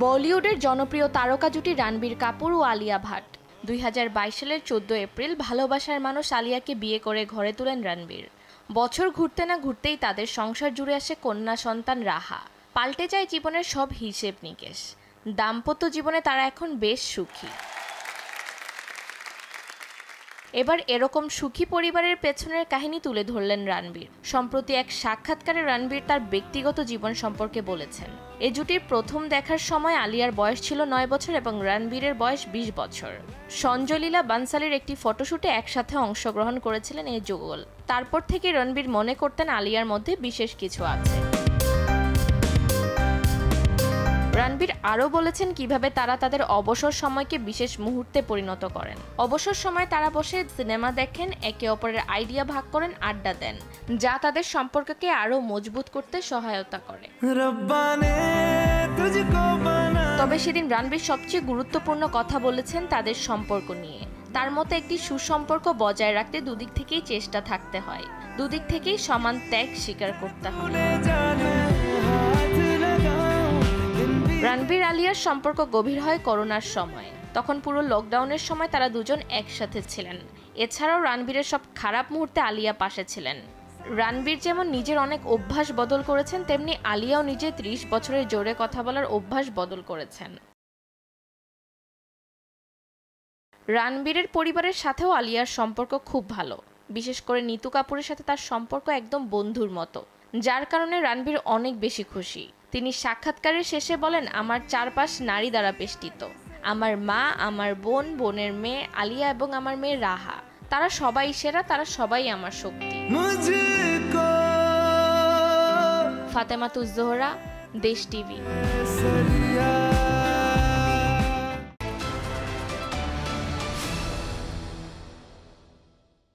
বলিউডের জনপ্রিয় তারকা জুটি রণবীর কাপুর ও আলিয়া ভাট। 2022 সালের 14 এপ্রিল ভালোবাসার মানুষ আলিয়াকে বিয়ে করে ঘরে তোলেন রণবীর। বছর ঘুরতে না ঘুরতেই তাদের সংসার জুড়ে আসে কন্যা সন্তান রাহা। পাল্টে যায় জীবনের সব হিসেব নিকেশ। দাম্পত্য জীবনে তারা এখন বেশ সুখী। এবার এরকম সুখী পরিবারের পেছনের কাহিনী তুলে ধরলেন রণবীর। সম্প্রতি এক সাক্ষাৎকারে রণবীর তার ব্যক্তিগত জীবন সম্পর্কে বলেছেন। এ জুটির প্রথম দেখার সময় আলিয়ার বয়স ছিল 9 বছর এবং রণবীরের বয়স 20 বছর। সঞ্জয় লীলা বানসালির একটি ফটোশুটে একসাথে অংশগ্রহণ করেছিলেন এই যুগল। তারপর থেকে রণবীর মনে করতেন আলিয়ার মধ্যে বিশেষ কিছু আছে। রণবীর আরও বলেছেন কিভাবে তারা তাদের অবসর সময়কে বিশেষ মুহূর্তে পরিণত করেন। অবসর সময় তারা বসে সিনেমা দেখেন, একে অপরের আইডিয়া ভাগ করেন, আড্ডা দেন, যা তাদের সম্পর্ককে আরও মজবুত করতে সহায়তা করে। তবে সেদিন রণবীর সবচেয়ে গুরুত্বপূর্ণ কথা বলেছেন তাদের সম্পর্ক নিয়ে। তার মতে একটি সুসম্পর্ক বজায় রাখতে দুদিক থেকেই চেষ্টা থাকতে হয়, দুদিক থেকেই সমান ত্যাগ স্বীকার করতে হয়। রণবীর আলিয়ার সম্পর্ক গভীর হয় করোনার সময়। তখন পুরো লকডাউনের সময় তারা দুজন একসাথে ছিলেন। এছাড়াও রণবীরের সব খারাপ মুহূর্তে আলিয়া পাশে ছিলেন। রণবীর যেমন নিজের অনেক অভ্যাস বদল করেছেন, তেমনি আলিয়াও নিজে 30 বছরের জোরে কথা বলার অভ্যাস বদল করেছেন। রণবীরের পরিবারের সাথেও আলিয়ার সম্পর্ক খুব ভালো। বিশেষ করে নিতু কাপুরের সাথে তার সম্পর্ক একদম বন্ধুর মতো, যার কারণে রণবীর অনেক বেশি খুশি। তিনি সাক্ষাৎকারের শেষে বলেন, আমার চারপাশ নারী দ্বারা বেষ্টিত। আমার মা, আমার বোন, বোনের মেয়ে আলিয়া এবং আমার মেয়ে রাহা, তারা সবাই সেরা, তারা সবাই আমার শক্তি। ফাতেমাতুজ জোহরা, দেশ টিভি।